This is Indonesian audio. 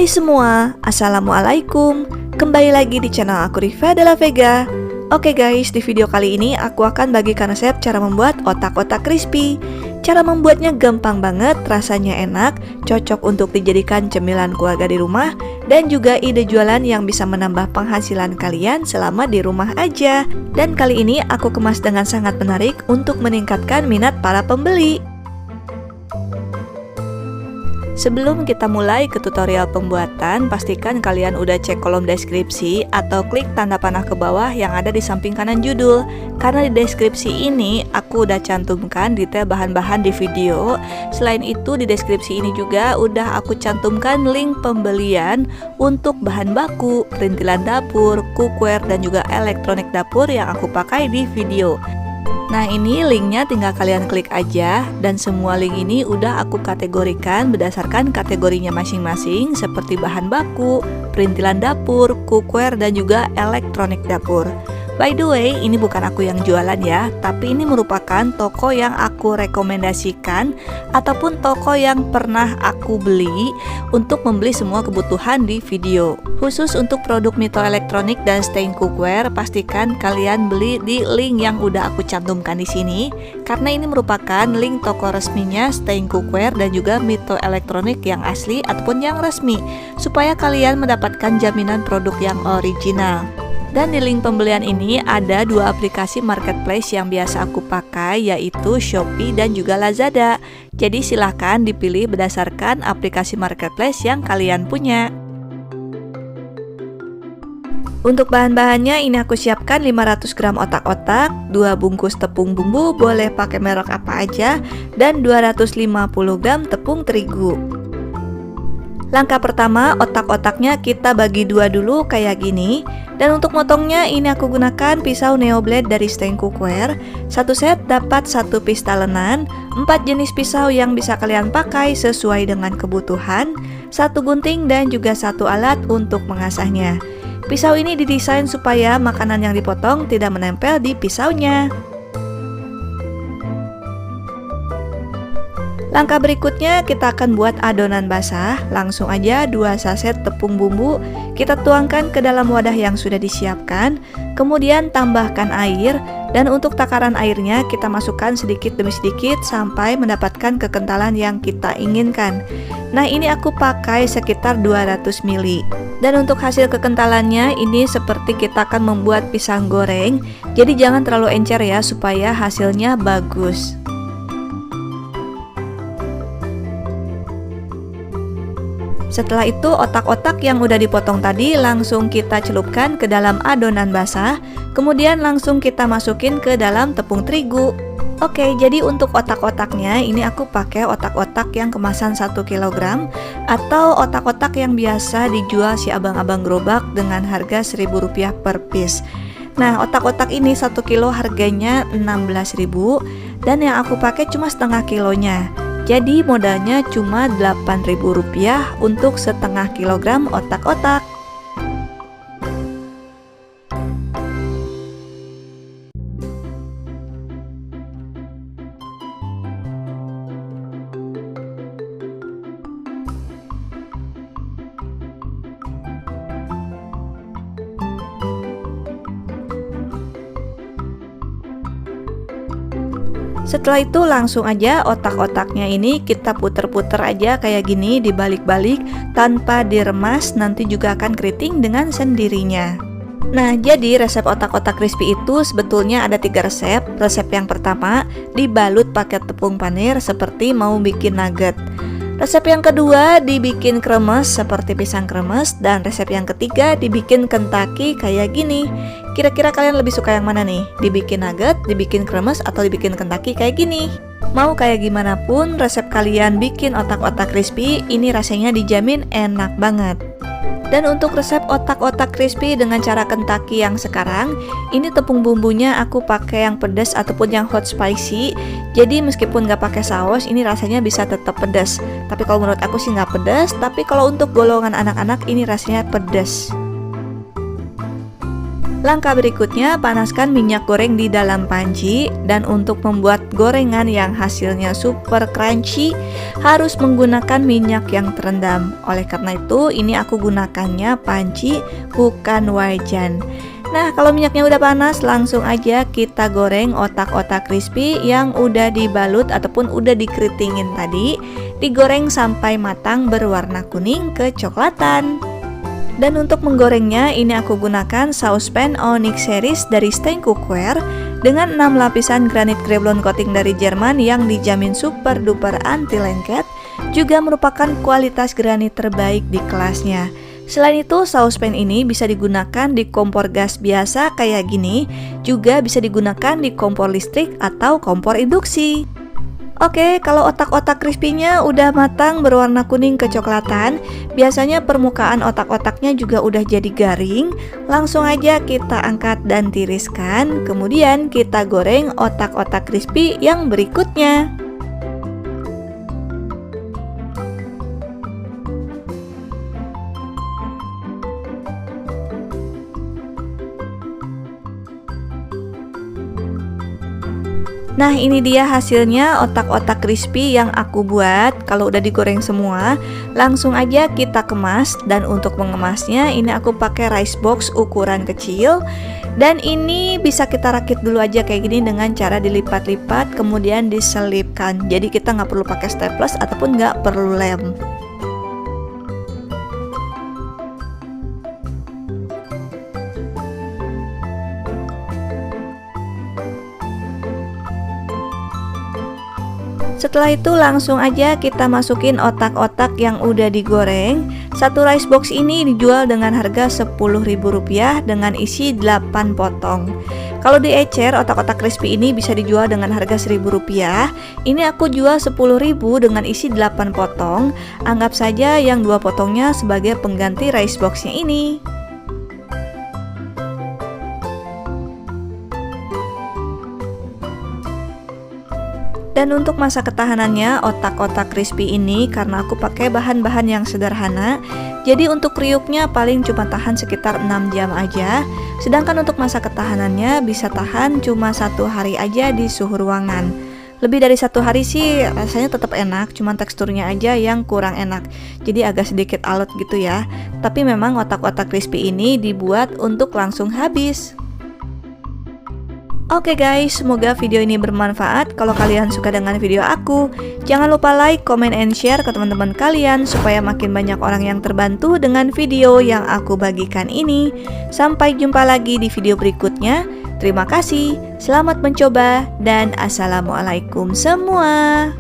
Hai semua, Assalamualaikum. Kembali lagi di channel aku, Riva Della Vega. Oke guys, di video kali ini aku akan bagikan resep cara membuat otak-otak crispy. Cara membuatnya gampang banget, rasanya enak, cocok untuk dijadikan cemilan keluarga di rumah, dan juga ide jualan yang bisa menambah penghasilan kalian selama di rumah aja. Dan kali ini aku kemas dengan sangat menarik untuk meningkatkan minat para pembeli. Sebelum kita mulai ke tutorial pembuatan, pastikan kalian udah cek kolom deskripsi atau klik tanda panah ke bawah yang ada di samping kanan judul. Karena di deskripsi ini aku udah cantumkan detail bahan-bahan di video. Selain itu di deskripsi ini juga udah aku cantumkan link pembelian untuk bahan baku, perintilan dapur, cookware, dan juga elektronik dapur yang aku pakai di video. Nah, ini linknya tinggal kalian klik aja, dan semua link ini udah aku kategorikan berdasarkan kategorinya masing-masing seperti bahan baku, perintilan dapur, cookware, dan juga elektronik dapur. By the way, ini bukan aku yang jualan ya, tapi ini merupakan toko yang aku rekomendasikan ataupun toko yang pernah aku beli untuk membeli semua kebutuhan di video. Khusus untuk produk Mito elektronik dan stain cookware, pastikan kalian beli di link yang udah aku cantumkan di sini, karena ini merupakan link toko resminya stain cookware dan juga Mito elektronik yang asli ataupun yang resmi, supaya kalian mendapatkan jaminan produk yang original. Dan di link pembelian ini ada dua aplikasi marketplace yang biasa aku pakai, yaitu Shopee dan juga Lazada. Jadi silahkan dipilih berdasarkan aplikasi marketplace yang kalian punya. Untuk bahan-bahannya ini aku siapkan 500 gram otak-otak, 2 bungkus tepung bumbu, boleh pakai merek apa aja, dan 250 gram tepung terigu. Langkah pertama, otak-otaknya kita bagi dua dulu kayak gini. Dan untuk motongnya ini aku gunakan pisau Neo Blade dari stain cookware. Satu set dapat satu piece talenan, 4 jenis pisau yang bisa kalian pakai sesuai dengan kebutuhan, satu gunting dan juga satu alat untuk mengasahnya. Pisau ini didesain supaya makanan yang dipotong tidak menempel di pisaunya. Langkah berikutnya kita akan buat adonan basah. Langsung aja 2 saset tepung bumbu kita tuangkan ke dalam wadah yang sudah disiapkan. Kemudian tambahkan air, dan untuk takaran airnya kita masukkan sedikit demi sedikit sampai mendapatkan kekentalan yang kita inginkan. Nah, ini aku pakai sekitar 200 ml. Dan untuk hasil kekentalannya ini seperti kita akan membuat pisang goreng. Jadi jangan terlalu encer ya, supaya hasilnya bagus. Setelah itu otak-otak yang udah dipotong tadi langsung kita celupkan ke dalam adonan basah. Kemudian langsung kita masukin ke dalam tepung terigu. Oke, jadi untuk otak-otaknya ini aku pakai otak-otak yang kemasan 1 kg atau otak-otak yang biasa dijual si abang-abang gerobak dengan harga Rp1.000 per piece. Nah, otak-otak ini 1 kilo harganya Rp16.000, dan yang aku pakai cuma setengah kilonya. Jadi modalnya cuma Rp8.000 untuk setengah kilogram otak-otak. Setelah itu langsung aja otak-otaknya ini kita puter-puter aja kayak gini, dibalik-balik tanpa diremas, nanti juga akan keriting dengan sendirinya. Nah, jadi resep otak-otak crispy itu sebetulnya ada 3 resep. Resep yang pertama dibalut pakai tepung panir seperti mau bikin nugget. Resep yang kedua dibikin kremes seperti pisang kremes, dan resep yang ketiga dibikin Kentucky kayak gini. Kira-kira kalian lebih suka yang mana nih? Dibikin nugget, dibikin kremes, atau dibikin Kentucky kayak gini? Mau kayak gimana pun resep kalian bikin otak-otak crispy ini rasanya dijamin enak banget. Dan untuk resep otak-otak crispy dengan cara Kentucky yang sekarang, ini tepung bumbunya aku pakai yang pedas ataupun yang hot spicy. Jadi meskipun nggak pakai saus, ini rasanya bisa tetap pedas. Tapi kalau menurut aku sih nggak pedas, tapi kalau untuk golongan anak-anak ini rasanya pedas. Langkah berikutnya, panaskan minyak goreng di dalam panci. Dan untuk membuat gorengan yang hasilnya super crunchy, harus menggunakan minyak yang terendam. Oleh karena itu, ini aku gunakannya panci, bukan wajan. Nah, kalau minyaknya udah panas, langsung aja kita goreng otak-otak crispy yang udah dibalut ataupun udah dikeritingin tadi. Digoreng sampai matang berwarna kuning kecoklatan. Dan untuk menggorengnya, ini aku gunakan saucepan Onyx series dari Stein Cookware dengan 6 lapisan granit Krevlon coating dari Jerman yang dijamin super duper anti lengket, juga merupakan kualitas granit terbaik di kelasnya. Selain itu, saucepan ini bisa digunakan di kompor gas biasa kayak gini, juga bisa digunakan di kompor listrik atau kompor induksi. Oke, kalau otak-otak crispy-nya udah matang berwarna kuning kecoklatan, biasanya permukaan otak-otaknya juga udah jadi garing. Langsung aja kita angkat dan tiriskan, kemudian kita goreng otak-otak crispy yang berikutnya. Nah, ini dia hasilnya otak-otak crispy yang aku buat. Kalau udah digoreng semua, langsung aja kita kemas. Dan untuk mengemasnya, ini aku pakai rice box ukuran kecil. Dan ini bisa kita rakit dulu aja kayak gini dengan cara dilipat-lipat kemudian diselipkan. Jadi kita nggak perlu pakai staples ataupun nggak perlu lem. Setelah itu langsung aja kita masukin otak-otak yang udah digoreng. Satu rice box ini dijual dengan harga Rp10.000 dengan isi 8 potong. Kalau di Ecer, otak-otak crispy ini bisa dijual dengan harga Rp1.000. Ini aku jual Rp10.000 dengan isi 8 potong. Anggap saja yang 2 potongnya sebagai pengganti rice boxnya ini. Dan untuk masa ketahanannya, otak-otak crispy ini karena aku pakai bahan-bahan yang sederhana, jadi untuk kriuknya paling cuma tahan sekitar 6 jam aja. Sedangkan untuk masa ketahanannya bisa tahan cuma 1 hari aja di suhu ruangan. Lebih dari 1 hari sih rasanya tetap enak, cuma teksturnya aja yang kurang enak. Jadi agak sedikit alot gitu ya. Tapi memang otak-otak crispy ini dibuat untuk langsung habis. Oke guys, semoga video ini bermanfaat. Kalau kalian suka dengan video aku, jangan lupa like, comment, and share ke teman-teman kalian supaya makin banyak orang yang terbantu dengan video yang aku bagikan ini. Sampai jumpa lagi di video berikutnya. Terima kasih, selamat mencoba, dan assalamualaikum semua.